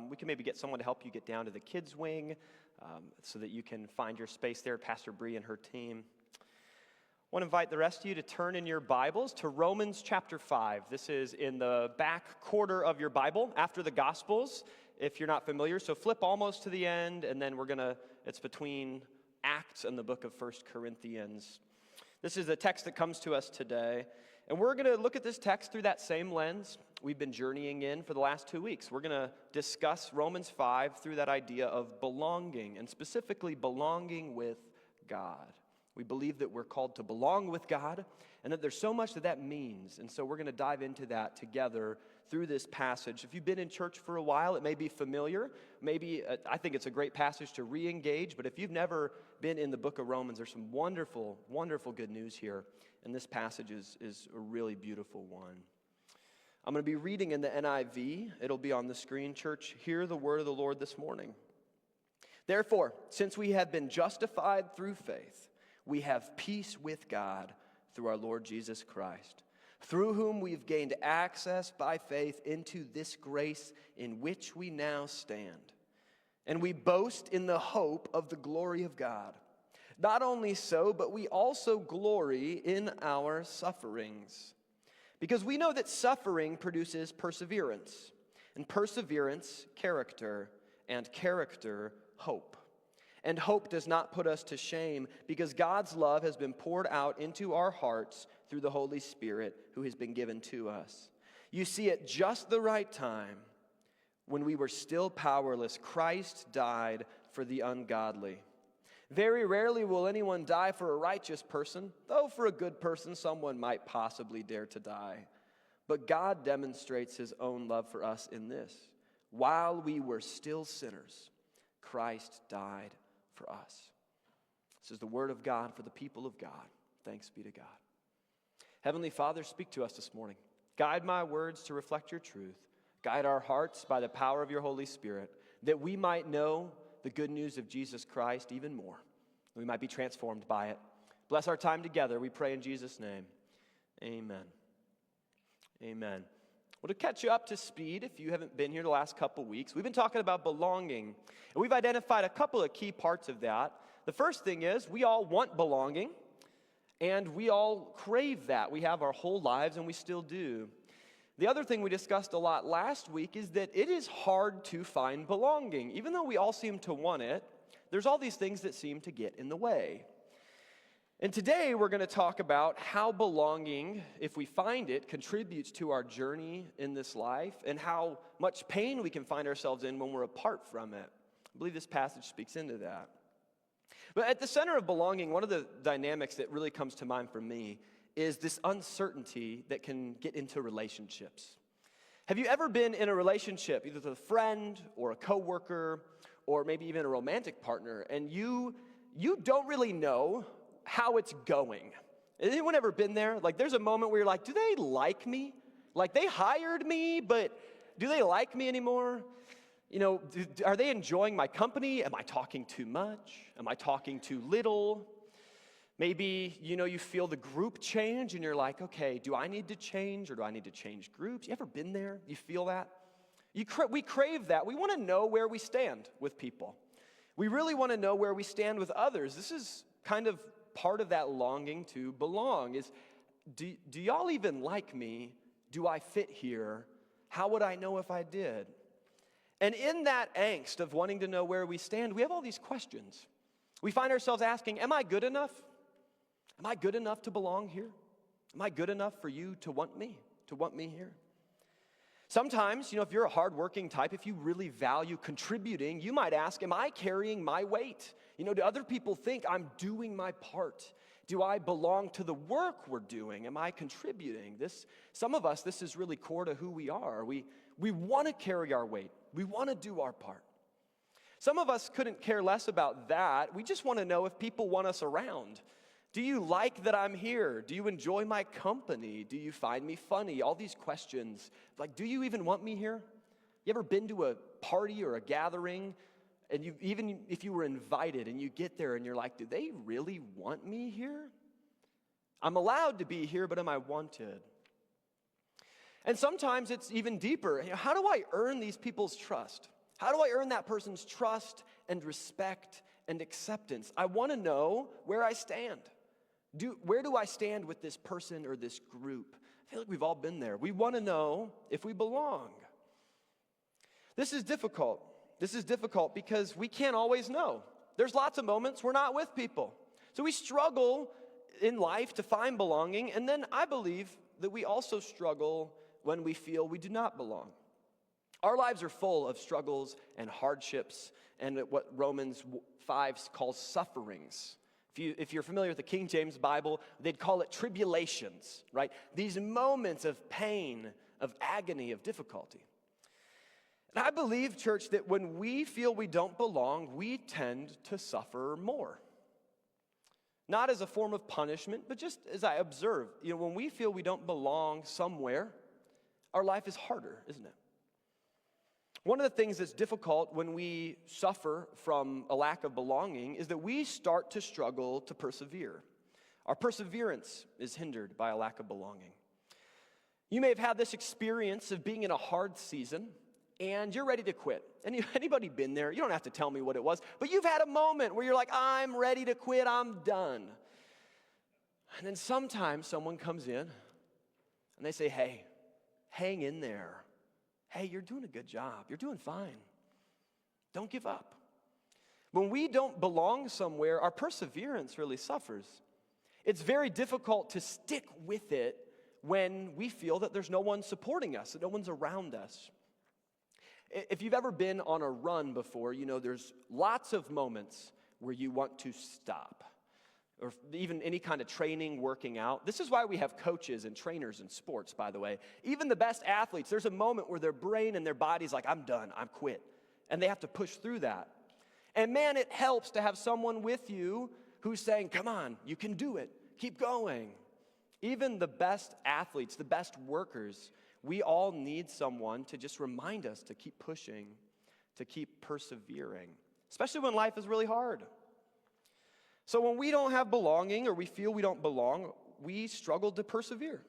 we can maybe get someone to help you get down to the kids' wing so that you can find your space there, Pastor Bree and her team. I want to invite the rest of you to turn in your Bibles to Romans chapter 5. This is in the back quarter of your Bible after the Gospels, if you're not familiar. So flip almost to the end, and then it's between Acts and the book of 1 Corinthians. This is the text that comes to us today. And we're going to look at this text through that same lens we've been journeying in for the last 2 weeks. We're going to discuss Romans 5 through that idea of belonging, and specifically belonging with God. We believe that we're called to belong with God, and that there's so much that means. And so we're going to dive into that together through this passage. If you've been in church for a while, it may be familiar. Maybe I think it's a great passage to re-engage. But if you've never been in the book of Romans, there's some wonderful, wonderful good news here. And this passage is a really beautiful one. I'm going to be reading in the NIV. It'll be on the screen. Church, hear the word of the Lord this morning. Therefore, since we have been justified through faith, we have peace with God through our Lord Jesus Christ, through whom we've gained access by faith into this grace in which we now stand. And we boast in the hope of the glory of God. Not only so, but we also glory in our sufferings, because we know that suffering produces perseverance, and perseverance, character, and character, hope. And hope does not put us to shame, because God's love has been poured out into our hearts through the Holy Spirit who has been given to us. You see, at just the right time, when we were still powerless, Christ died for the ungodly. Very rarely will anyone die for a righteous person, though for a good person someone might possibly dare to die. But God demonstrates his own love for us in this: while we were still sinners, Christ died for us. This is the word of God for the people of God. Thanks be to God. Heavenly Father, speak to us this morning. Guide my words to reflect your truth. Guide our hearts by the power of your Holy Spirit, that we might know the good news of Jesus Christ even more. We might be transformed by it. Bless our time together, we pray in Jesus' name. Amen. Amen. Well, to catch you up to speed, if you haven't been here the last couple weeks, we've been talking about belonging. And we've identified a couple of key parts of that. The first thing is we all want belonging, and we all crave that. We have our whole lives, and we still do. The other thing we discussed a lot last week is that it is hard to find belonging. Even though we all seem to want it, there's all these things that seem to get in the way. And today we're going to talk about how belonging, if we find it, contributes to our journey in this life, and how much pain we can find ourselves in when we're apart from it. I believe this passage speaks into that. But at the center of belonging, one of the dynamics that really comes to mind for me is this uncertainty that can get into relationships. Have you ever been in a relationship, either with a friend or a coworker, or maybe even a romantic partner, and you don't really know how it's going? Has anyone ever been there? Like, there's a moment where you're like, do they like me? Like, they hired me, but do they like me anymore? You know, are they enjoying my company? Am I talking too much? Am I talking too little? Maybe, you feel the group change and you're like, okay, do I need to change, or do I need to change groups? You ever been there? You feel that? We crave that. We want to know where we stand with people. We really want to know where we stand with others. This is kind of part of that longing to belong, is do y'all even like me? Do I fit here? How would I know if I did? And in that angst of wanting to know where we stand, we have all these questions. We find ourselves asking, am I good enough? Am I good enough to belong here? Am I good enough for you to want me here? Sometimes, if you're a hardworking type, if you really value contributing, you might ask, am I carrying my weight? Do other people think I'm doing my part? Do I belong to the work we're doing? Am I contributing? Some of us, this is really core to who we are. We want to carry our weight. We want to do our part. Some of us couldn't care less about that. We just want to know if people want us around. Do you like that I'm here? Do you enjoy my company? Do you find me funny? All these questions. Like, do you even want me here? You ever been to a party or a gathering, and even if you were invited and you get there and you're like, do they really want me here? I'm allowed to be here, but am I wanted? And sometimes it's even deeper. How do I earn these people's trust? How do I earn that person's trust and respect and acceptance? I want to know where I stand. Where do I stand with this person or this group? I feel like we've all been there. We want to know if we belong. This is difficult. This is difficult because we can't always know. There's lots of moments we're not with people. So we struggle in life to find belonging, and then I believe that we also struggle when we feel we do not belong. Our lives are full of struggles and hardships and what Romans 5 calls sufferings. If you're familiar with the King James Bible, they'd call it tribulations, right? These moments of pain, of agony, of difficulty. And I believe, church, that when we feel we don't belong, we tend to suffer more. Not as a form of punishment, but just as I observe. When we feel we don't belong somewhere, our life is harder, isn't it? One of the things that's difficult when we suffer from a lack of belonging is that we start to struggle to persevere. Our perseverance is hindered by a lack of belonging. You may have had this experience of being in a hard season and you're ready to quit. Anybody been there? You don't have to tell me what it was, but you've had a moment where you're like, I'm ready to quit, I'm done. And then sometimes someone comes in and they say, hey, hang in there. Hey, you're doing a good job. You're doing fine. Don't give up. When we don't belong somewhere, our perseverance really suffers. It's very difficult to stick with it when we feel that there's no one supporting us, that no one's around us. If you've ever been on a run before, you know there's lots of moments where you want to stop. Or even any kind of training, working out. This is why we have coaches and trainers in sports, by the way. Even the best athletes, there's a moment where their brain and their body's like, I'm done, I'm quit. And they have to push through that. And man, it helps to have someone with you who's saying, come on, you can do it, keep going. Even the best athletes, the best workers, we all need someone to just remind us to keep pushing, to keep persevering, especially when life is really hard. So when we don't have belonging or we feel we don't belong, we struggle to persevere.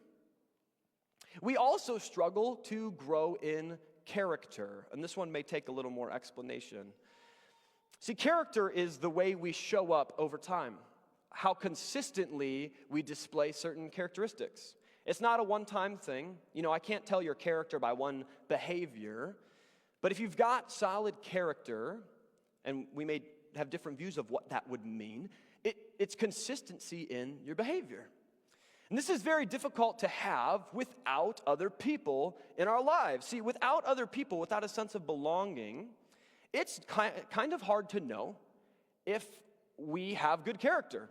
We also struggle to grow in character, and this one may take a little more explanation. See, character is the way we show up over time, how consistently we display certain characteristics. It's not a one-time thing. I can't tell your character by one behavior, but if you've got solid character, and we may have different views of what that would mean, it's consistency in your behavior. And this is very difficult to have without other people in our lives. See, without other people, without a sense of belonging, it's kind of hard to know if we have good character,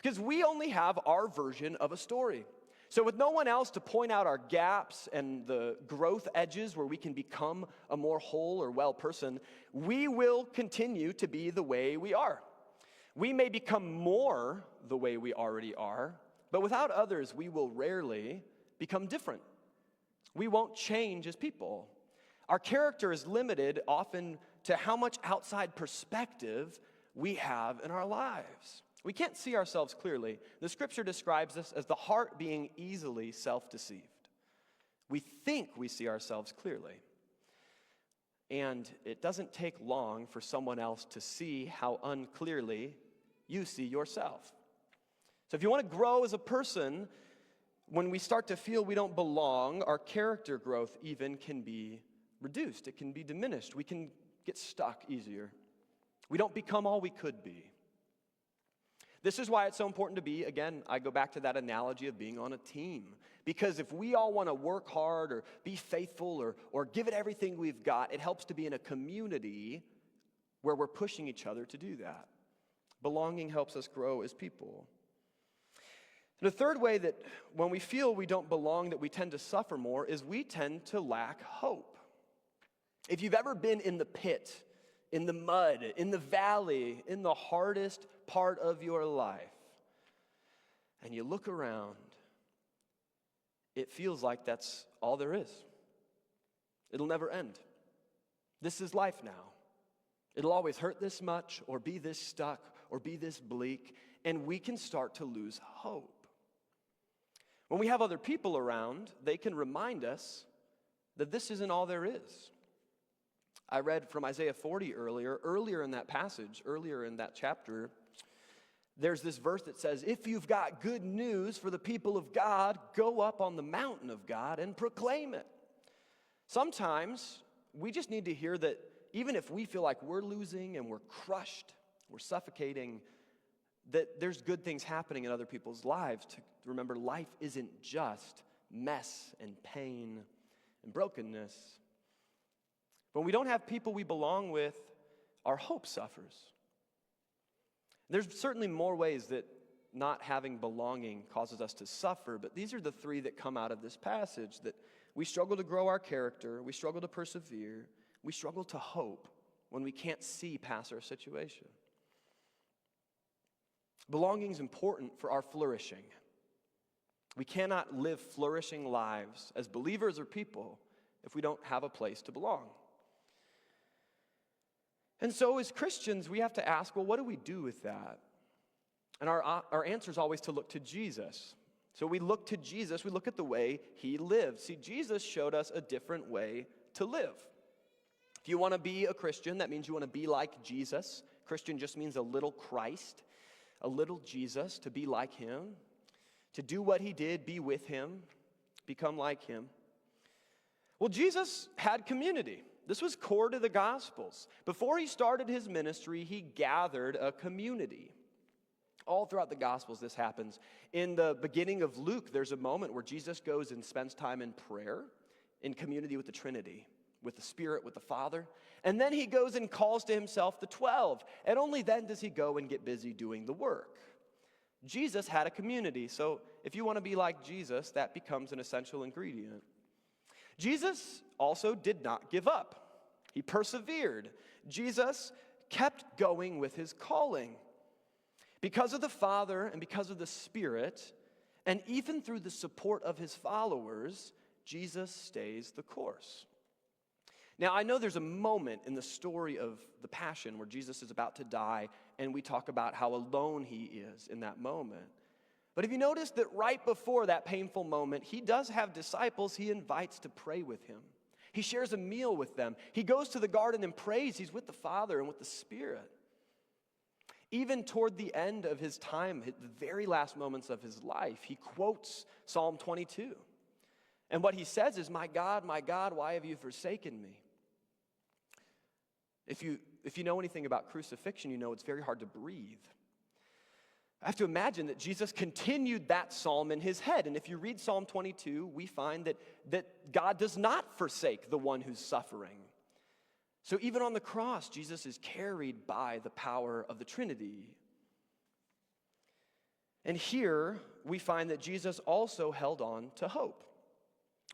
because we only have our version of a story. So with no one else to point out our gaps and the growth edges where we can become a more whole or well person, we will continue to be the way we are. We may become more the way we already are, but without others, we will rarely become different. We won't change as people. Our character is limited often to how much outside perspective we have in our lives. We can't see ourselves clearly. The scripture describes this as the heart being easily self-deceived. We think we see ourselves clearly. And it doesn't take long for someone else to see how unclearly you see yourself. So if you want to grow as a person, when we start to feel we don't belong, our character growth even can be reduced. It can be diminished. We can get stuck easier. We don't become all we could be. This is why it's so important to be, again, I go back to that analogy of being on a team. Because if we all want to work hard or be faithful or give it everything we've got, it helps to be in a community where we're pushing each other to do that. Belonging helps us grow as people. And the third way that when we feel we don't belong, that we tend to suffer more, is we tend to lack hope. If you've ever been in the pit, in the mud, in the valley, in the hardest part of your life, and you look around, it feels like that's all there is. It'll never end. This is life now. It'll always hurt this much, or be this stuck, or be this bleak, and we can start to lose hope. When we have other people around, they can remind us that this isn't all there is. I read from Isaiah 40 earlier in that passage, earlier in that chapter. There's this verse that says, if you've got good news for the people of God, go up on the mountain of God and proclaim it. Sometimes we just need to hear that even if we feel like we're losing and we're crushed, we're suffocating, that there's good things happening in other people's lives. To remember, life isn't just mess and pain and brokenness. When we don't have people we belong with, our hope suffers. There's certainly more ways that not having belonging causes us to suffer, but these are the three that come out of this passage: that we struggle to grow our character, we struggle to persevere, we struggle to hope when we can't see past our situation. Belonging is important for our flourishing. We cannot live flourishing lives as believers or people if we don't have a place to belong. And so as Christians, we have to ask, well, what do we do with that? And our answer is always to look to Jesus. So we look to Jesus, we look at the way he lived. See, Jesus showed us a different way to live. If you want to be a Christian, that means you want to be like Jesus. Christian just means a little Christ, a little Jesus, to be like him, to do what he did, be with him, become like him. Well, Jesus had community. This was core to the Gospels. Before he started his ministry, he gathered a community. All throughout the Gospels, this happens. In the beginning of Luke, there's a moment where Jesus goes and spends time in prayer, in community with the Trinity, with the Spirit, with the Father. And then he goes and calls to himself the 12. And only then does he go and get busy doing the work. Jesus had a community. So if you want to be like Jesus, that becomes an essential ingredient. Jesus also did not give up. He persevered. Jesus kept going with his calling. Because of the Father and because of the Spirit, and even through the support of his followers, Jesus stays the course. Now, I know there's a moment in the story of the Passion where Jesus is about to die, and we talk about how alone he is in that moment. But have you noticed that right before that painful moment, he does have disciples he invites to pray with him. He shares a meal with them. He goes to the garden and prays. He's with the Father and with the Spirit. Even toward the end of his time, the very last moments of his life, he quotes Psalm 22. And what he says is, my God, why have you forsaken me? If you know anything about crucifixion, you know it's very hard to breathe. I have to imagine that Jesus continued that psalm in his head. And if you read Psalm 22, we find that God does not forsake the one who's suffering. So even on the cross, Jesus is carried by the power of the Trinity. And here we find that Jesus also held on to hope.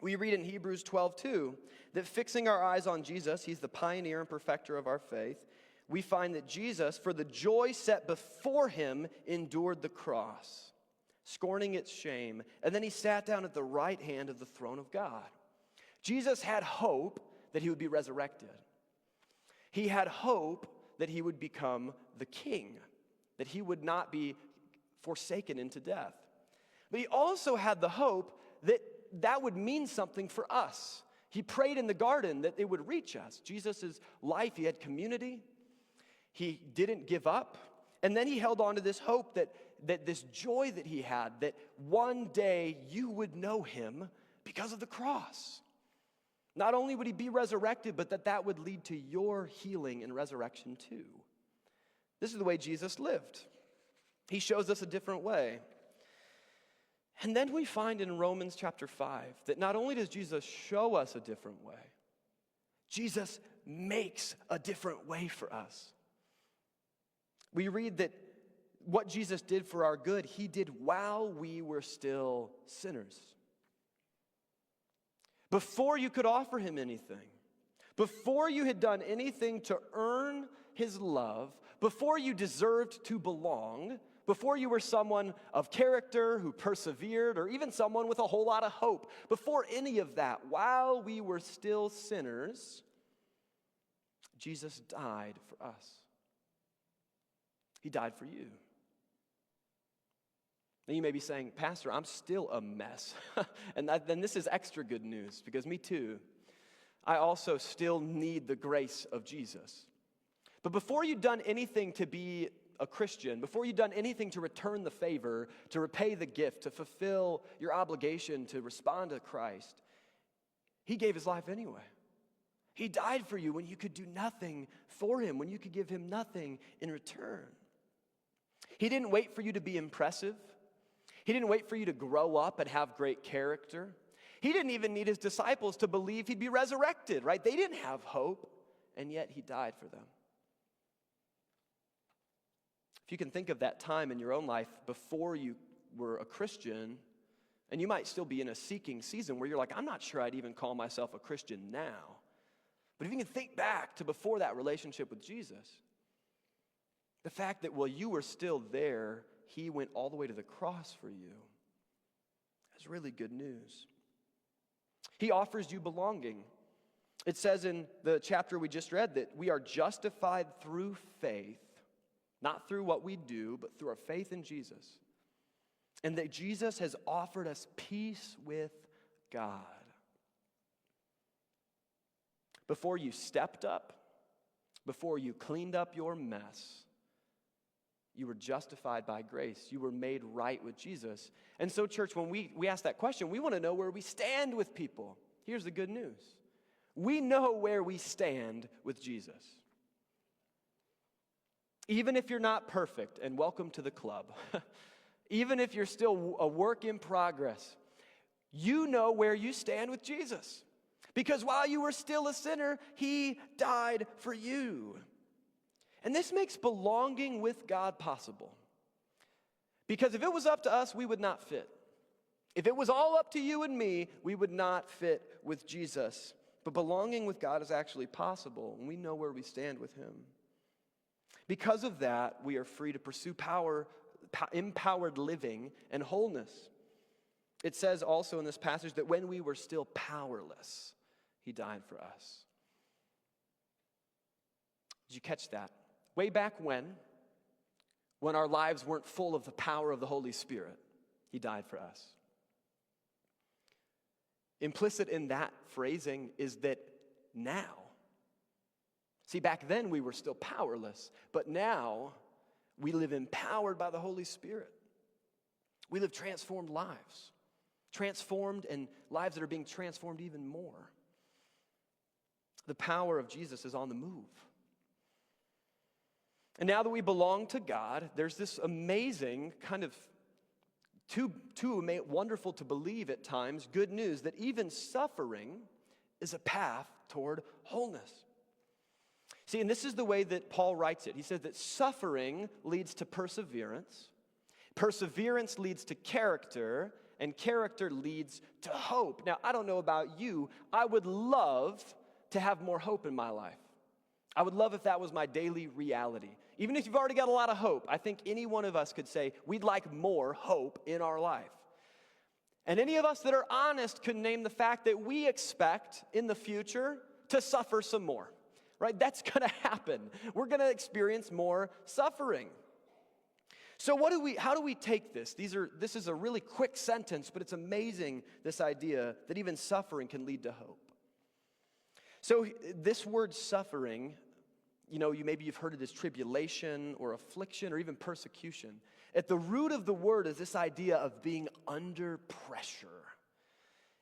We read in Hebrews 12:2 that fixing our eyes on Jesus, he's the pioneer and perfecter of our faith, we find that Jesus, for the joy set before him, endured the cross, scorning its shame, and then he sat down at the right hand of the throne of God. Jesus had hope that he would be resurrected. He had hope that he would become the king, that he would not be forsaken into death. But he also had the hope that that would mean something for us. He prayed in the garden that it would reach us. Jesus' life, he had community. He didn't give up. And then he held on to this hope that this joy that he had, that one day you would know him because of the cross. Not only would he be resurrected, but that would lead to your healing and resurrection too. This is the way Jesus lived. He shows us a different way. And then we find in Romans chapter 5 that not only does Jesus show us a different way, Jesus makes a different way for us. We read that what Jesus did for our good, he did while we were still sinners. Before you could offer him anything, before you had done anything to earn his love, before you deserved to belong, before you were someone of character who persevered, or even someone with a whole lot of hope, before any of that, while we were still sinners, Jesus died for us. He died for you. Now you may be saying, Pastor, I'm still a mess. And then this is extra good news, because me too. I also still need the grace of Jesus. But before you've done anything to be a Christian, before you've done anything to return the favor, to repay the gift, to fulfill your obligation to respond to Christ, he gave his life anyway. He died for you when you could do nothing for him, when you could give him nothing in return. He didn't wait for you to be impressive. He didn't wait for you to grow up and have great character. He didn't even need his disciples to believe he'd be resurrected, right? They didn't have hope, and yet he died for them. If you can think of that time in your own life before you were a Christian, and you might still be in a seeking season where you're like, I'm not sure I'd even call myself a Christian now. But if you can think back to before that relationship with Jesus, the fact that while you were still there, he went all the way to the cross for you, is really good news. He offers you belonging. It says in the chapter we just read that we are justified through faith, not through what we do, but through our faith in Jesus. And that Jesus has offered us peace with God. Before you stepped up, before you cleaned up your mess, you were justified by grace. You were made right with Jesus. And so, church, when we ask that question, we want to know where we stand with people. Here's the good news. We know where we stand with Jesus. Even if you're not perfect, and welcome to the club, even if you're still a work in progress, you know where you stand with Jesus. Because while you were still a sinner, he died for you. And this makes belonging with God possible. Because if it was up to us, we would not fit. If it was all up to you and me, we would not fit with Jesus. But belonging with God is actually possible, and we know where we stand with him. Because of that, we are free to pursue empowered living and wholeness. It says also in this passage that when we were still powerless, he died for us. Did you catch that? Way back when our lives weren't full of the power of the Holy Spirit, he died for us. Implicit in that phrasing is that now, see, back then we were still powerless, but now we live empowered by the Holy Spirit. We live transformed lives, transformed and lives that are being transformed even more. The power of Jesus is on the move. And now that we belong to God, there's this amazing kind of too wonderful to believe at times, good news that even suffering is a path toward wholeness. See, and this is the way that Paul writes it. He says that suffering leads to perseverance, perseverance leads to character, and character leads to hope. Now, I don't know about you, I would love to have more hope in my life. I would love if that was my daily reality. Even if you've already got a lot of hope, I think any one of us could say we'd like more hope in our life. And any of us that are honest could name the fact that we expect in the future to suffer some more, right? That's going to happen. We're going to experience more suffering. So how do we take this? This is a really quick sentence, but it's amazing, this idea that even suffering can lead to hope. So this word suffering, maybe you've heard it as tribulation or affliction or even persecution. At the root of the word is this idea of being under pressure.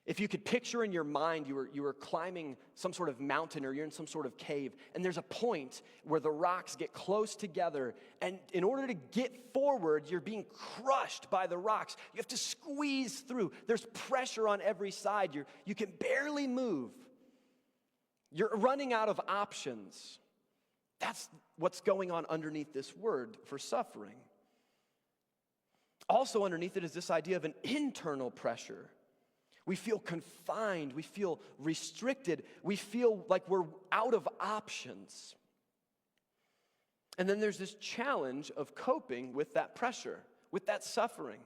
If you could picture in your mind you were climbing some sort of mountain or you're in some sort of cave, and there's a point where the rocks get close together, and in order to get forward, you're being crushed by the rocks. You have to squeeze through. There's pressure on every side. You can barely move. You're running out of options. That's what's going on underneath this word for suffering. Also underneath it is this idea of an internal pressure. We feel confined. We feel restricted. We feel like we're out of options. And then there's this challenge of coping with that pressure, with that suffering.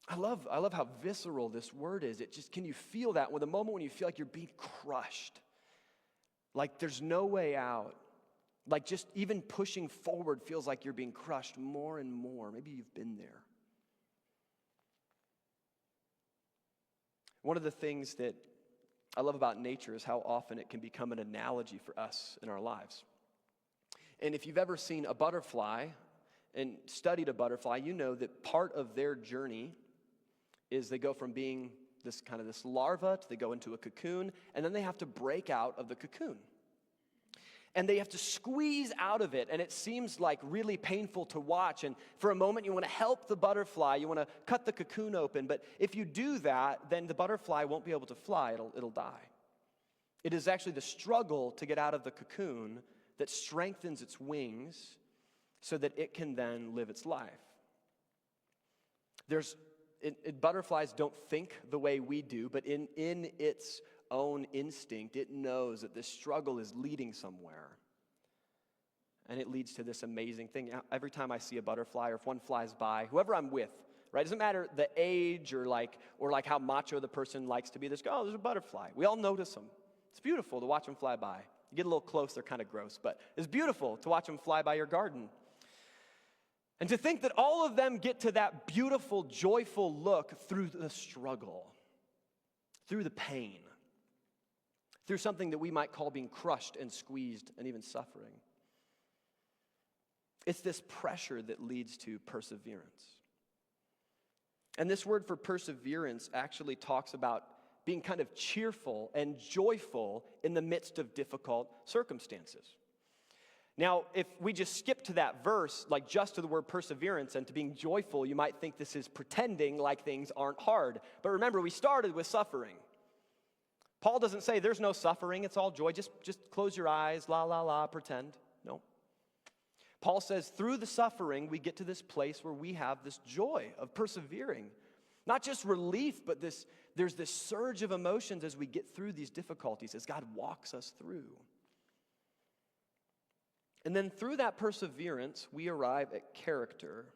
I love how visceral this word is. Can you feel that with a moment when you feel like you're being crushed? Like there's no way out. Like just even pushing forward feels like you're being crushed more and more. Maybe you've been there. One of the things that I love about nature is how often it can become an analogy for us in our lives. And if you've ever seen a butterfly and studied a butterfly, you know that part of their journey is they go from being this larva to they go into a cocoon, and then they have to break out of the cocoon. And they have to squeeze out of it, and it seems like really painful to watch. And for a moment, you want to help the butterfly. You want to cut the cocoon open. But if you do that, then the butterfly won't be able to fly. It'll die. It is actually the struggle to get out of the cocoon that strengthens its wings so that it can then live its life. Butterflies don't think the way we do, but in its own instinct, it knows that this struggle is leading somewhere. And it leads to this amazing thing. Every time I see a butterfly, or if one flies by, whoever I'm with, right? It doesn't matter the age or how macho the person likes to be. There's a butterfly. We all notice them. It's beautiful to watch them fly by. You get a little close, they're kind of gross, but it's beautiful to watch them fly by your garden. And to think that all of them get to that beautiful, joyful look through the struggle, through the pain, through something that we might call being crushed and squeezed and even suffering. It's this pressure that leads to perseverance. And this word for perseverance actually talks about being kind of cheerful and joyful in the midst of difficult circumstances. Now, if we just skip to that verse, like just to the word perseverance and to being joyful, you might think this is pretending like things aren't hard. But remember, we started with suffering. Paul doesn't say there's no suffering, it's all joy. Just close your eyes, la, la, la, pretend. No. Paul says through the suffering, we get to this place where we have this joy of persevering. Not just relief, but there's this surge of emotions as we get through these difficulties, as God walks us through. And then through that perseverance, we arrive at character.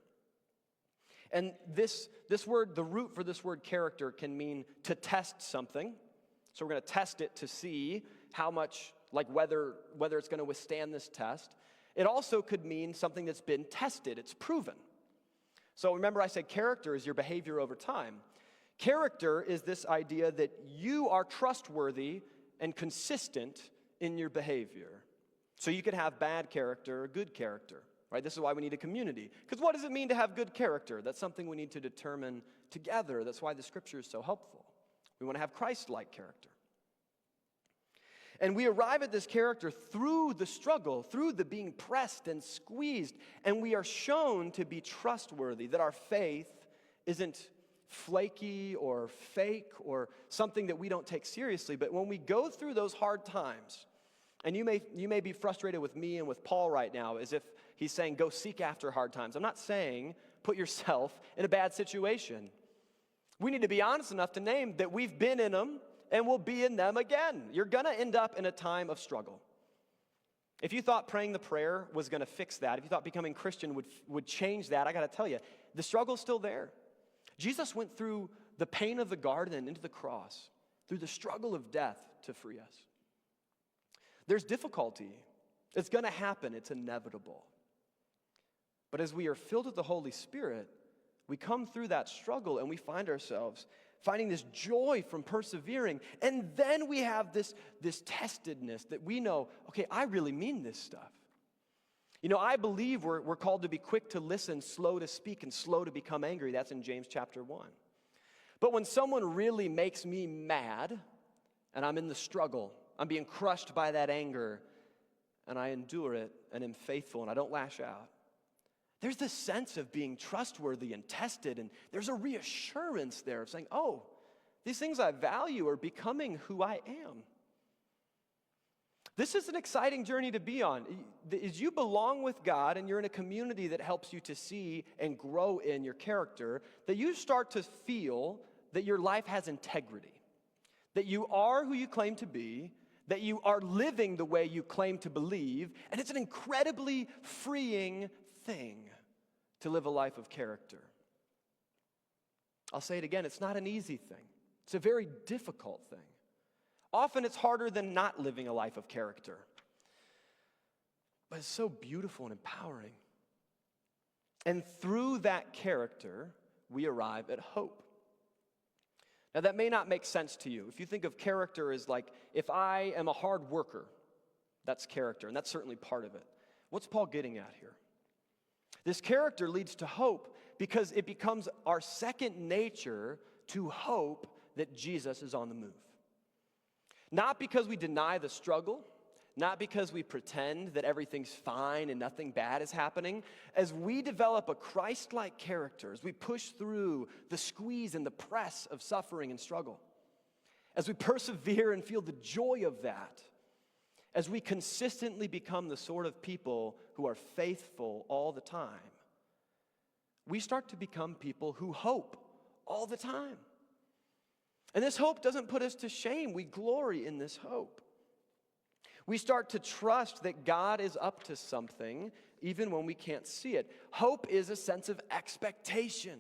And this word, the root for this word character can mean to test something. So we're going to test it to see how much, whether it's going to withstand this test. It also could mean something that's been tested. It's proven. So remember I said character is your behavior over time. Character is this idea that you are trustworthy and consistent in your behavior. So you could have bad character or good character, right? This is why we need a community. Because what does it mean to have good character? That's something we need to determine together. That's why the scripture is so helpful. We want to have Christ-like character. And we arrive at this character through the struggle, through the being pressed and squeezed, and we are shown to be trustworthy, that our faith isn't flaky or fake or something that we don't take seriously. But when we go through those hard times, and you may be frustrated with me and with Paul right now, as if he's saying, go seek after hard times. I'm not saying put yourself in a bad situation. We need to be honest enough to name that we've been in them and we'll be in them again. You're going to end up in a time of struggle. If you thought praying the prayer was going to fix that, if you thought becoming Christian would change that, I got to tell you, the struggle's still there. Jesus went through the pain of the garden and into the cross, through the struggle of death to free us. There's difficulty. It's going to happen. It's inevitable. But as we are filled with the Holy Spirit, we come through that struggle and we find ourselves finding this joy from persevering. And then we have this testedness that we know, okay, I really mean this stuff. You know, I believe we're called to be quick to listen, slow to speak, and slow to become angry. That's in James chapter 1. But when someone really makes me mad and I'm in the struggle, I'm being crushed by that anger, and I endure it and am faithful and I don't lash out, there's this sense of being trustworthy and tested, and there's a reassurance there of saying, oh, these things I value are becoming who I am. This is an exciting journey to be on. As you belong with God and you're in a community that helps you to see and grow in your character, that you start to feel that your life has integrity, that you are who you claim to be, that you are living the way you claim to believe, and it's an incredibly freeing thing to live a life of character. I'll say it again, it's not an easy thing. It's a very difficult thing. Often it's harder than not living a life of character. But it's so beautiful and empowering. And through that character, we arrive at hope. Now, that may not make sense to you. If you think of character as like, if I am a hard worker, that's character, and that's certainly part of it. What's Paul getting at here? This character leads to hope because it becomes our second nature to hope that Jesus is on the move. Not because we deny the struggle, not because we pretend that everything's fine and nothing bad is happening. As we develop a Christ-like character, as we push through the squeeze and the press of suffering and struggle, as we persevere and feel the joy of that, as we consistently become the sort of people who are faithful all the time, we start to become people who hope all the time. And this hope doesn't put us to shame. We glory in this hope. We start to trust that God is up to something even when we can't see it. Hope is a sense of expectation.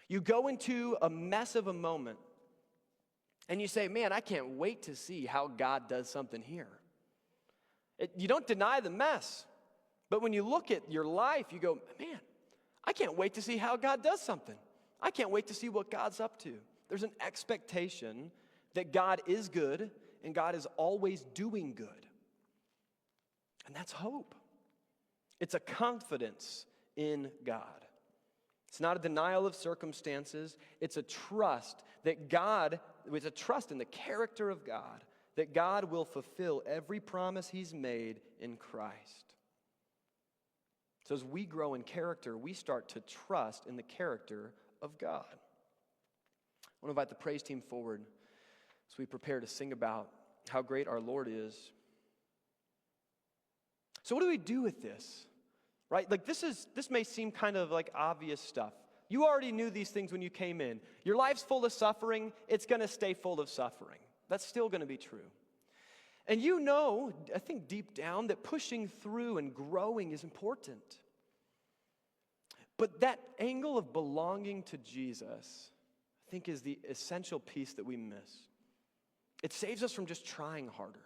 You go into a mess of a moment and you say, man, I can't wait to see how God does something here. You don't deny the mess, but when you look at your life, you go, man, I can't wait to see how God does something. I can't wait to see what God's up to. There's an expectation that God is good and God is always doing good. And that's hope. It's a confidence in God. It's not a denial of circumstances. It's a trust that God, it's a trust in the character of God, that God will fulfill every promise he's made in Christ. So as we grow in character, we start to trust in the character of God. I want to invite the praise team forward as we prepare to sing about how great our Lord is. So what do we do with this? Right? Like this may seem kind of like obvious stuff. You already knew these things when you came in. Your life's full of suffering. It's going to stay full of suffering. That's still going to be true. And you know, I think deep down, that pushing through and growing is important. But that angle of belonging to Jesus, I think, is the essential piece that we miss. It saves us from just trying harder.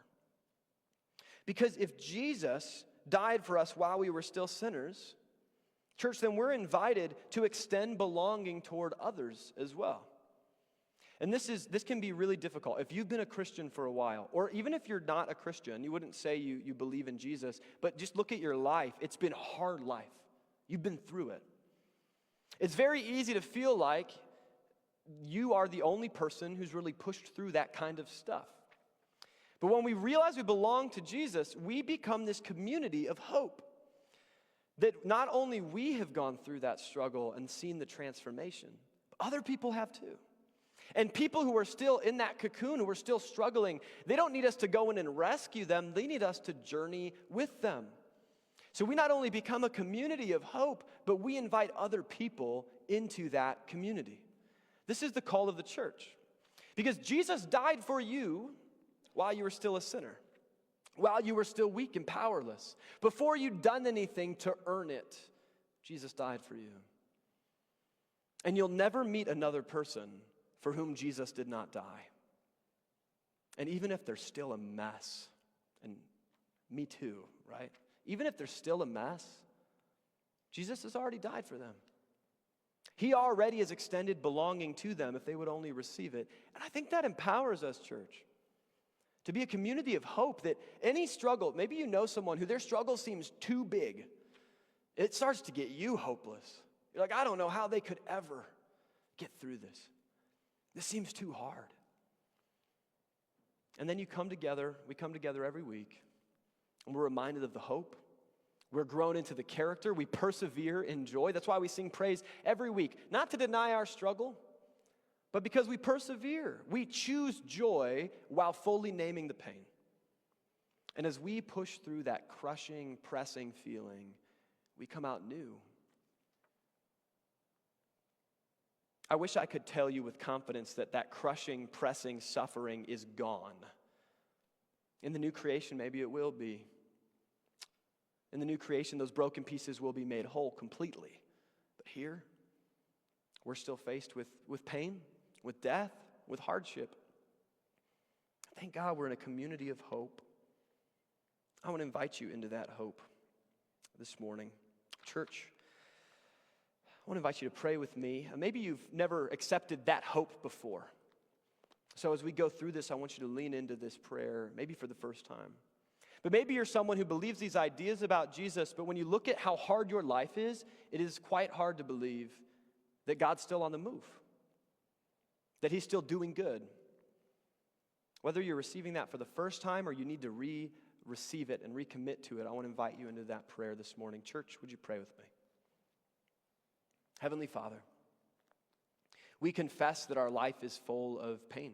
Because if Jesus died for us while we were still sinners, church, then we're invited to extend belonging toward others as well. And this can be really difficult. If you've been a Christian for a while, or even if you're not a Christian, you wouldn't say you believe in Jesus, but just look at your life. It's been a hard life. You've been through it. It's very easy to feel like you are the only person who's really pushed through that kind of stuff. But when we realize we belong to Jesus, we become this community of hope. That not only we have gone through that struggle and seen the transformation, but other people have too. And people who are still in that cocoon, who are still struggling, they don't need us to go in and rescue them. They need us to journey with them. So we not only become a community of hope, but we invite other people into that community. This is the call of the church. Because Jesus died for you while you were still a sinner, while you were still weak and powerless. Before you'd done anything to earn it, Jesus died for you. And you'll never meet another person for whom Jesus did not die. And even if they're still a mess, and me too, right? Even if they're still a mess, Jesus has already died for them. He already has extended belonging to them if they would only receive it. And I think that empowers us, church, to be a community of hope that any struggle, maybe you know someone who their struggle seems too big. It starts to get you hopeless. You're like, I don't know how they could ever get through this. This seems too hard. And then we come together every week, and we're reminded of the hope. We're grown into the character. We persevere in joy. That's why we sing praise every week. Not to deny our struggle, but because we persevere. We choose joy while fully naming the pain. And as we push through that crushing, pressing feeling, we come out new. I wish I could tell you with confidence that crushing, pressing suffering is gone. In the new creation, maybe it will be. In the new creation, those broken pieces will be made whole completely. But here, we're still faced with pain, with death, with hardship. Thank God we're in a community of hope. I want to invite you into that hope this morning. Church, I want to invite you to pray with me. Maybe you've never accepted that hope before. So as we go through this, I want you to lean into this prayer, maybe for the first time. But maybe you're someone who believes these ideas about Jesus, but when you look at how hard your life is, it is quite hard to believe that God's still on the move, that he's still doing good. Whether you're receiving that for the first time or you need to receive it and recommit to it, I want to invite you into that prayer this morning. Church, would you pray with me? Heavenly Father, we confess that our life is full of pain.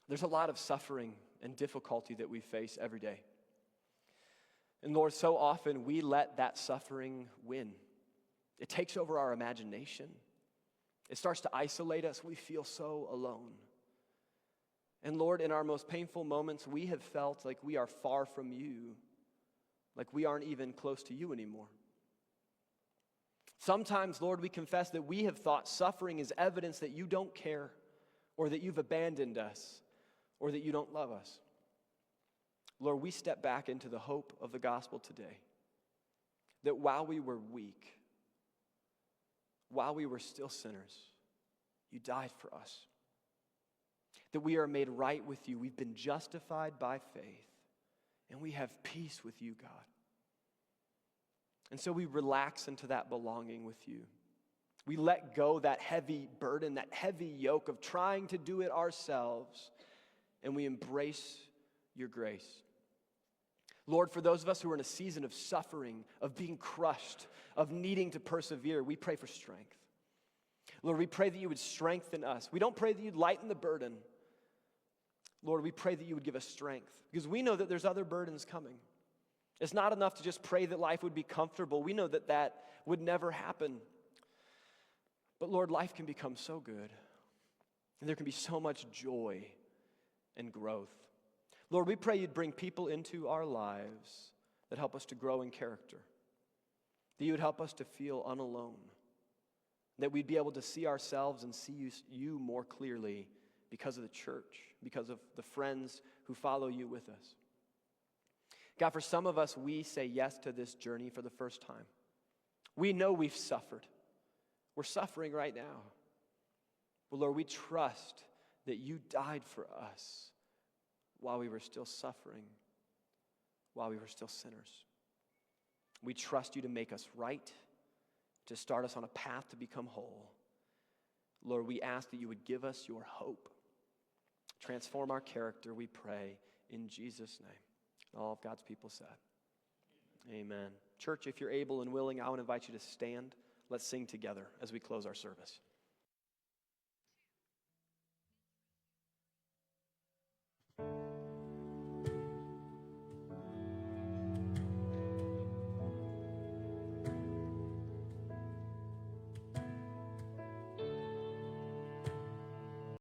There's a lot of suffering and difficulty that we face every day. And Lord, so often we let that suffering win. It takes over our imagination. It starts to isolate us. We feel so alone. And Lord, in our most painful moments, we have felt like we are far from you, like we aren't even close to you anymore. Sometimes, Lord, we confess that we have thought suffering is evidence that you don't care, or that you've abandoned us, or that you don't love us. Lord, we step back into the hope of the gospel today, that while we were weak, while we were still sinners, you died for us. That we are made right with you. We've been justified by faith, and we have peace with you, God. And so we relax into that belonging with you. We let go that heavy burden, that heavy yoke of trying to do it ourselves, and we embrace your grace. Lord, for those of us who are in a season of suffering, of being crushed, of needing to persevere, we pray for strength. Lord, we pray that you would strengthen us. We don't pray that you'd lighten the burden. Lord, we pray that you would give us strength, because we know that there's other burdens coming. It's not enough to just pray that life would be comfortable. We know that that would never happen. But Lord, life can become so good, and there can be so much joy and growth. Lord, we pray you'd bring people into our lives that help us to grow in character, that you would help us to feel unalone, that we'd be able to see ourselves and see you more clearly because of the church, because of the friends who follow you with us. God, for some of us, we say yes to this journey for the first time. We know we've suffered. We're suffering right now. But Lord, we trust that you died for us while we were still suffering, while we were still sinners. We trust you to make us right, to start us on a path to become whole. Lord, we ask that you would give us your hope. Transform our character, we pray, in Jesus' name. All of God's people said, amen. Church, if you're able and willing, I want to invite you to stand. Let's sing together as we close our service.